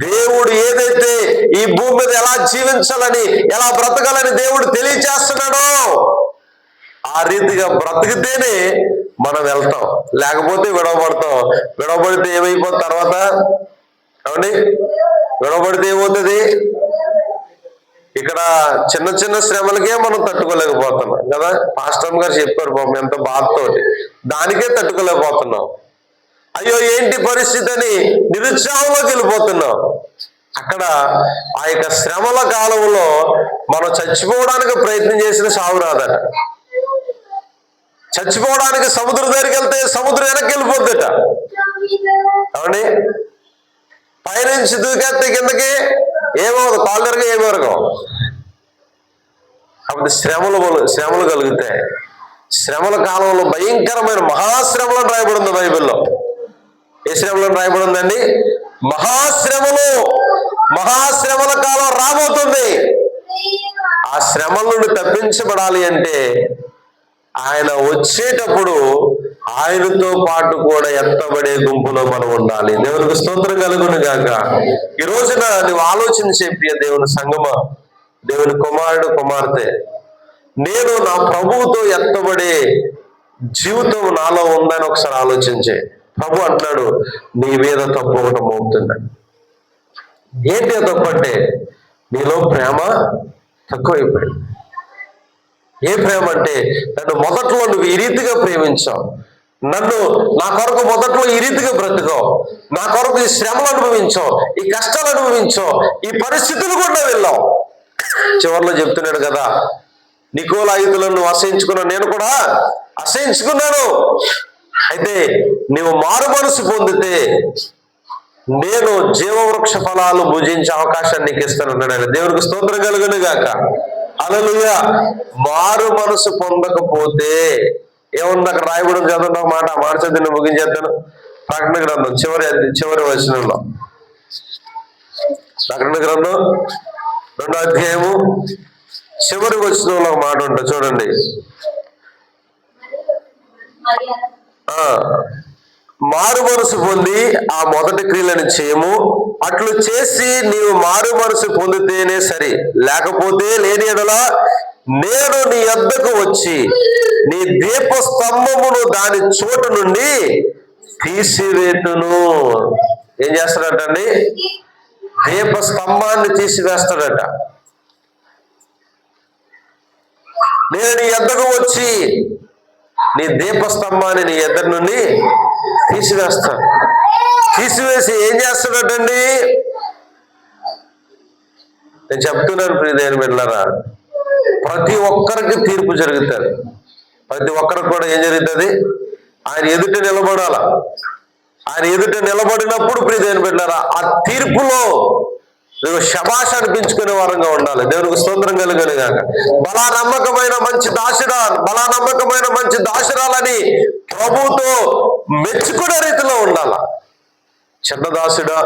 దేవుడు ఏదైతే ఈ భూమి మీద ఎలా జీవించాలని, ఎలా బ్రతకాలని దేవుడు తెలియచేస్తున్నాడో ఆ రీతిగా బ్రతికితేనే మనం వెళ్తాం. లేకపోతే విడవబడతాం. విడవబడితే ఏమైపోతుంది తర్వాత? ఏమండి, విడవబడితే ఏమవుతుంది? ఇక్కడ చిన్న చిన్న శ్రమలకే మనం తట్టుకోలేకపోతున్నాం కదా. పాస్టర్ గారు చెప్పారు పాపం ఎంత బాధతోటి, దానికే తట్టుకోలేకపోతున్నాం. అయ్యో ఏంటి పరిస్థితి అని నిరుత్సాహంలోకి వెళ్ళిపోతున్నాం. అక్కడ ఆ యొక్క శ్రమల కాలంలో మనం చచ్చిపోవడానికి ప్రయత్నం చేసిన సాగు రాదట. చచ్చిపోవడానికి సముద్రం దగ్గరికి వెళ్తే సముద్రం వెనక్కి వెళ్ళిపోద్దట. అవునండి, పైనుంచి దూకేస్తే కిందకి ఏమవుదు, కాలు దగ్గర ఏమరగం. కాబట్టి శ్రమలు కలుగుతాయి. శ్రమల కాలంలో భయంకరమైన మహాశ్రమలను రాయబడింది బైబిల్లో. ఏ శ్రమలను రాయబడి ఉందండి? మహాశ్రమల కాలం రాబోతుంది. ఆ శ్రమల నుండి తప్పించబడాలి అంటే ఆయన వచ్చేటప్పుడు ఆయనతో పాటు కూడా ఎత్తబడే గుంపులో మనం ఉండాలి. దేవునికి స్తోత్రం కలుగును గాక. ఈ రోజున నువ్వు ఆలోచించే ప్రియ దేవుని సంగమా, దేవుని కుమారుడు కుమార్తె, నేను నా ప్రభువుతో ఎత్తబడే జీవితం నాలో ఉందని ఒకసారి ఆలోచించే. ప్రభు అంటున్నాడు, నీ మీద తప్పు ఒకటి మోపుతున్నాడు. ఏంటి ఆ తప్పు అంటే నీలో ప్రేమ తక్కువైపోయింది. ఏ ప్రేమ అంటే నన్ను మొదట్లో నువ్వు ఈ రీతిగా ప్రేమించావు, నన్ను నా కొరకు మొదట్లో ఈ రీతిగా బ్రతుకావు, నా కొరకు ఈ శ్రమలు అనుభవించావు, ఈ కష్టాలు అనుభవించావు, ఈ పరిస్థితులు కూడా వెళ్ళావు. చివరిలో చెప్తున్నాడు కదా, నికోలాయితులను నువ్వు అసహించుకున్నావు, నేను కూడా అసహించుకున్నాను. అయితే నీవు మారు మనసు పొందితే నేను జీవవృక్ష ఫలాలు భుజించే అవకాశాన్ని నీకు ఇస్తానన్నాడు ఆయన. దేవునికి స్తోత్రం కలుగును గాక. హల్లెలూయా. మారు మనసు పొందకపోతే ఏముంది అక్కడ రాయబడి చదవడం మాట, మాట చదివి ముగించేస్తాను. ప్రకటన గ్రంథం చివరి వచనంలో, ప్రకటన గ్రంథం 2వ అధ్యాయము చివరి వచనంలో ఒక మాట ఉంటుంది చూడండి. మారు మనసు పొంది ఆ మొదటి క్రియలను చేయము, అట్లు చేసి నీవు మారు మనసు పొందితేనే సరి, లేకపోతే లేని ఎడల నేను నీ యొద్దకు వచ్చి నీ దీప స్తంభమును దాని చోటు నుండి తీసివేతును. ఏం చేస్తాడటండి? దీప స్తంభాన్ని తీసివేస్తాడట. నేను నీ యొద్దకు వచ్చి నీ దీపస్తంభాన్ని నీ ఎద్దరి నుండి తీసివేస్తాను. తీసివేసి ఏం చేస్తాడటండి? నేను చెప్తున్నాను ప్రియమైన బిడ్డలారా, ప్రతి ఒక్కరికి తీర్పు జరుగుతుంది. ప్రతి ఒక్కరికి కూడా ఏం జరుగుతుంది? ఆయన ఎదుట నిలబడాల. ఆయన ఎదుట నిలబడినప్పుడు ప్రియమైన బిడ్డలారా, ఆ తీర్పులో నువ్వు శభాష్ అనిపించుకునే వారంగా ఉండాలి. దేవునికి స్తోత్రం కలుగును గాక. బలా నమ్మకమైన మంచి దాసుడా, బలా నమ్మకమైన మంచి దాసురాలని ప్రభువుతో మెచ్చుకునే రీతిలో ఉండాల. చిన్న దాసుడా,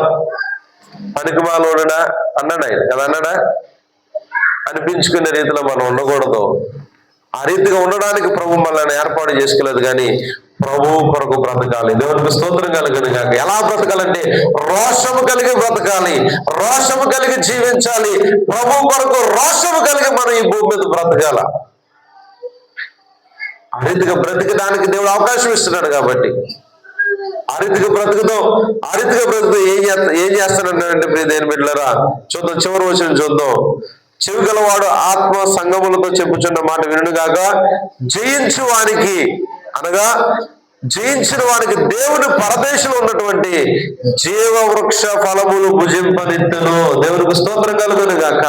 పనికిమాలోడా అన్నాడు ఆయన కదా, అన్నాడా? అనిపించుకునే రీతిలో మనం ఉండకూడదు. ఆ రీతిగా ఉండడానికి ప్రభు మనల్ని ఏర్పాటు చేసుకోలేదు, కానీ ప్రభువు కొరకు బ్రతకాలి. దేవునికి స్తోత్రం కలుగును గాక. ఎలా బ్రతకాలంటే రోషము కలిగి బ్రతకాలి, రోషము కలిగి జీవించాలి. ప్రభు కొరకు రోషము కలిగి మనం ఈ భూమి మీద బ్రతకాల. ఆ రీతిగా బ్రతికడానికి దేవుడు అవకాశం ఇస్తున్నాడు కాబట్టి ఆ రీతిగా బ్రతుకుతాం. ఆ రీతిగా బ్రతుకుతూ ఏం చేస్తానంటే ప్రియమైన బిడ్డలారా, చూద్దాం, చివరి వచనం చూద్దాం. చెవి గలవాడు ఆత్మ సంగములతో చెప్పుచున్న మాట వినుగాక, జయించు వానికి అనగా జయించిన వారికి దేవుని పరదేశంలో ఉన్నటువంటి జీవవృక్ష ఫలములు భుజింపనిత్తును. దేవునికి స్తోత్రం కలుగును గాక.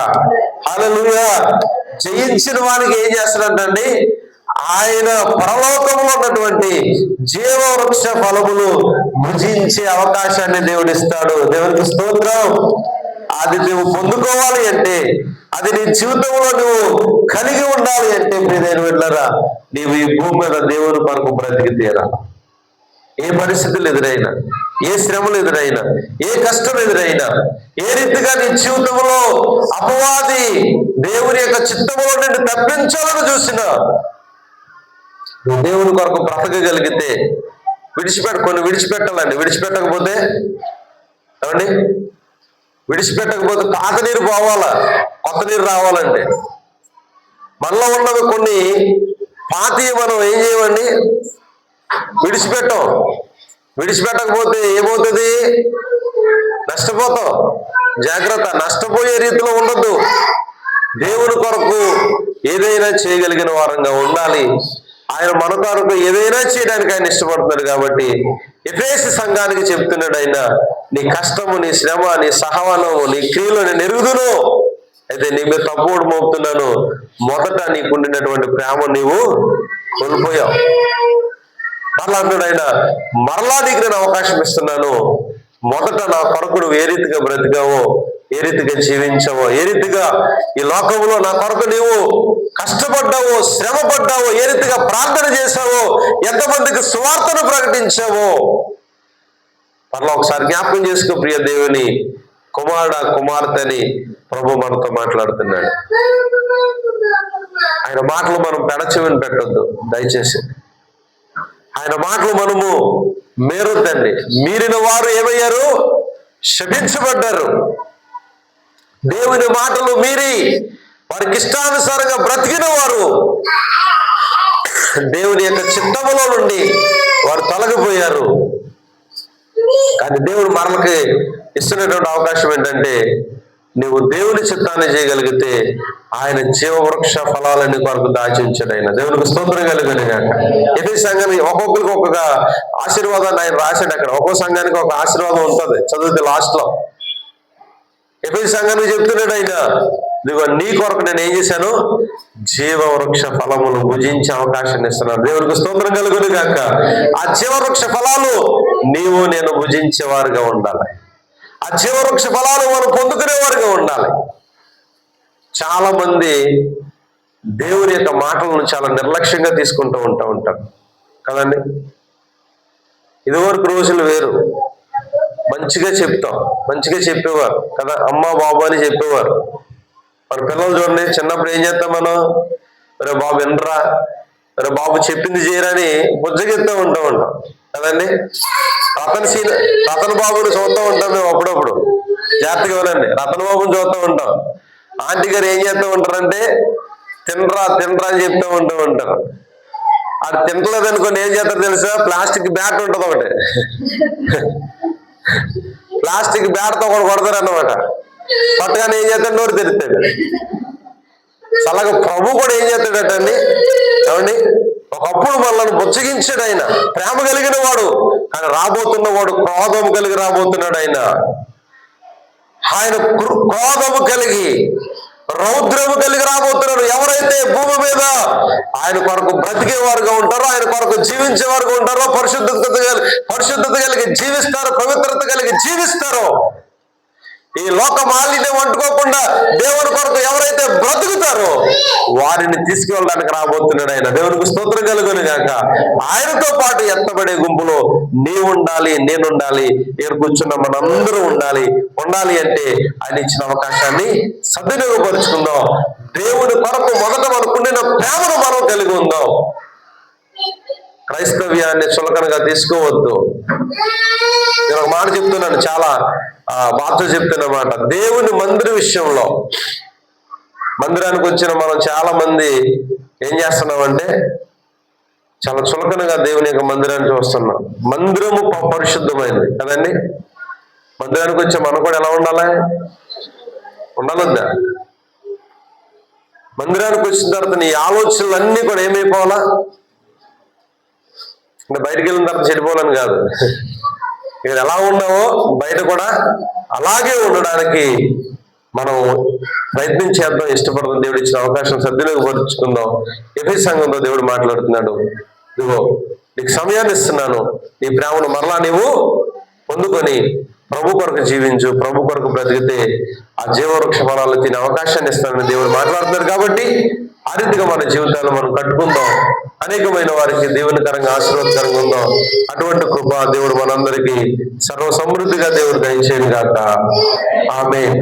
హల్లెలూయా. జయించిన వారికి ఏం చేస్తాడంటండి? ఆయన పరలోకంలో ఉన్నటువంటి జీవవృక్ష ఫలములు భుజించే అవకాశాన్ని దేవుడిస్తాడు. దేవునికి స్తోత్రం. అది నువ్వు పొందుకోవాలి అంటే, అది నీ జీవితంలో నువ్వు కలిగి ఉండాలి అంటే ప్రియమైన బిడ్డలారా, నీవు ఈ భూమి మీద దేవుని కొరకు బ్రతికి తీరా. ఏ పరిస్థితులు ఎదురైనా, ఏ శ్రమలు ఎదురైనా, ఏ కష్టం ఎదురైనా, ఏ రీతిగా నీ జీవితంలో అపవాది దేవుని యొక్క చిత్తములో నిన్ను తప్పించాలని చూసినా, నువ్వు దేవుని కొరకు బ్రతకగలిగితే కొన్ని విడిచిపెట్టాలండి. విడిచిపెట్టకపోతే ఏమండి? విడిచిపెట్టకపోతే పాత నీరు పోవాలా, కొత్త నీరు రావాలంటే మనలో ఉన్నవి కొన్ని పాతవి మనం ఏం చేయమండి? విడిచిపెట్టాం. విడిచిపెట్టకపోతే ఏమవుతుంది? నష్టపోతాం. జాగ్రత్త. నష్టపోయే రీతిలో ఉండద్దు. దేవుని కొరకు ఏదైనా చేయగలిగిన వారంగా ఉండాలి. ఆయన మన కొరకు ఏదైనా చేయడానికి ఆయన ఇష్టపడుతున్నాడు కాబట్టి ఎఫెసు సంఘానికి చెప్తున్నాడు ఆయన, నీ కష్టము, నీ శ్రమ, నీ సహవానము, నీ క్రియలు నేను ఎరుగుదును. అయితే నీ మీద తప్పుడు మోపుతున్నాను. మొదట నీకుండినటువంటి ప్రేమ నీవు కోల్పోయావు. మరలా అంటున్నాడు ఆయన, మరలా నీకు నేను అవకాశం ఇస్తున్నాను. మొదట నా కొరకు నువ్వు ఏ రీతిగా బ్రతికావో, ఏ రీతిగా జీవించావో, ఏ రీతిగా ఈ లోకంలో నా కొరకు నీవు కష్టపడ్డావో, శ్రమ పడ్డావో, ఏ రీతిగా ప్రార్థన చేశావో, ఎంతమందికి సువార్తను ప్రకటించావో మరలా ఒకసారి జ్ఞాపకం చేసుకో. ప్రియ దేవుని కుమారుడా, కుమార్తె అని ప్రభు మనతో మాట్లాడుతున్నాడు. ఆయన మాటలు మనం పెడచెవిని పెట్టొద్దు దయచేసి. ఆయన మాటలు మనము మేరొద్దండి. మీరిన వారు ఏమయ్యారు? శపించబడ్డారు. దేవుని మాటలు మీరి వారికి ఇష్టానుసారంగా బ్రతికిన వారు దేవుని యొక్క చిత్తములో నుండి వారు తొలగిపోయారు. కానీ దేవుడు మనకి ఇస్తున్నటువంటి అవకాశం ఏంటంటే, నువ్వు దేవుని చిత్తాన్ని చేయగలిగితే ఆయన జీవవృక్ష ఫలాలన్నీ కొరకు దాచించాడు ఆయన. దేవునికి స్తోత్రం కలుగును గాక. ఎఫెసు సంఘానికి ఒక్కొక్కరికి ఒక్కొక్క ఆశీర్వాదాన్ని ఆయన రాశాడు. అక్కడ ఒక్కో సంఘానికి ఒక ఆశీర్వాదం ఉంటుంది. చదివితే లాస్ట్ లో ఎఫెసు సంఘానికి చెప్తున్నాడు ఆయన, ఇదిగో నీ కొరకు నేను ఏం చేశాను, జీవవృక్ష ఫలములు భుజించే అవకాశాన్ని ఇస్తున్నాను. దేవుడికి స్తోత్రం కలుగును గాక. ఆ జీవవృక్ష ఫలాలు నీవు నేను భుజించేవారుగా ఉండాలి. ఆ జీవవృక్ష ఫలాలు మనం పొందుకునేవారుగా ఉండాలి. చాలా మంది దేవుని యొక్క మాటలను చాలా నిర్లక్ష్యంగా తీసుకుంటూ ఉంటారు కదండి. ఇదివరకు రోజులు వేరు, మంచిగా చెప్తాం, మంచిగా చెప్పేవారు కదా, అమ్మ బాబు అని చెప్పేవారు. మన పిల్లలు చూడండి, చిన్నప్పుడు ఏం చేస్తాం మనం, రే బాబు వినరా, రే బాబు చెప్పింది చేయరని బుజ్జగిస్తూ ఉంటాం కదండి. రతన్ బాబుని చూస్తూ ఉంటాం మేము అప్పుడప్పుడు. జాగ్రత్తగా వినండి, రతన్ బాబుని చూస్తూ ఉంటాం. ఆంటీ గారు ఏం చేస్తూ ఉంటారంటే తినరా తినరా అని చెప్తూ ఉంటారు. అది తింటలేదు అనుకోండి ఏం చేస్తారో తెలుసా, ప్లాస్టిక్ బ్యాట్ ఉంటుంది ఒకటి, ప్లాస్టిక్ బ్యాట్తో ఒకటి కొడతారు అన్నమాట. కొట్టగానే ఏం చేస్తాడు, నోరు తెరుస్తాడు. అలాగే ప్రభు కూడా ఏం చేస్తాడటండి, ఏమండి, ఒకప్పుడు మనల్ని బుజ్జగించాడు ఆయన, ప్రేమ కలిగిన వాడు. కానీ రాబోతున్నవాడు క్రోధము కలిగి రాబోతున్నాడు. ఆయన క్రోధము కలిగి రౌద్రము కలిగి రాబోతున్నాడు. ఎవరైతే భూమి మీద ఆయన కొరకు బ్రతికేవారుగా ఉంటారో, ఆయన కొరకు జీవించేవారుగా ఉంటారో, పరిశుద్ధత కలిగి జీవిస్తారో, పవిత్రత కలిగి జీవిస్తారో, ఈ లోక మాలిన్యం అంటుకోకుండా దేవుని కొరకు ఎవరైతే బ్రతుకుతారో వారిని తీసుకువెళ్ళడానికి రాబోతున్నాడు ఆయన. దేవునికి స్తోత్రం కలుగును గాక. ఆయనతో పాటు ఎత్తబడే గుంపులో నీవు ఉండాలి, నేనుండాలి, ఇక్కడ కూర్చున్న మనందరూ ఉండాలి అంటే ఆయన ఇచ్చిన అవకాశాన్ని సద్వినియోగపరుచుకుందాం. దేవుని కొరకు మొదట మనకుండిన ప్రేమను మనం కలిగి ఉందాం. క్రైస్తవ్యాన్ని చులకనగా తీసుకోవద్దు. నేను ఒక మాట చెప్తున్నాను, చాలా బాధతో చెప్తున్నమాట. దేవుని మందిర విషయంలో, మందిరానికి వచ్చిన మనం చాలా మంది ఏం చేస్తున్నామంటే చాలా చులకనగా దేవుని యొక్క మందిరాన్ని చూస్తున్నాం. మందిరము పరిశుద్ధమైంది కదండి. మందిరానికి వచ్చే మనం కూడా ఎలా ఉండాలొద్దా? మందిరానికి వచ్చిన తర్వాత నీ ఆలోచనలు అన్నీ కూడా ఏమైపోవాలా, అంటే బయటికి వెళ్ళిన తర్వాత చెడిపోవాలని కాదు, ఇక్కడ ఎలా ఉన్నావో బయట కూడా అలాగే ఉండడానికి మనం ప్రయత్నం చేద్దాం, ఇష్టపడదాం. దేవుడు ఇచ్చిన అవకాశం సద్వినియోగపరుచుకుందాం. ఎఫెసు సంఘంతో దేవుడు మాట్లాడుతున్నాడు, ఇదిగో నీకు సమయాన్ని ఇస్తున్నాను, నీ ప్రేమను మరలా నీవు పొందుకొని ప్రభు కొరకు జీవించు, ప్రభు కొరకు బ్రతికితే ఆ జీవవృక్ష ఫలాలు తినే అవకాశాన్ని ఇస్తానని దేవుడు మాట్లాడుతున్నారు. కాబట్టి ఆ రీతిగా మన జీవితాలు మనం కట్టుకుందాం, అనేకమైన వారికి దేవునికరంగా ఆశీర్వాదకరంగా ఉందాం. అటువంటి కృప దేవుడు మనందరికీ సర్వ సమృద్ధిగా దేవుడు దయచేయను గాక. ఆమేన్.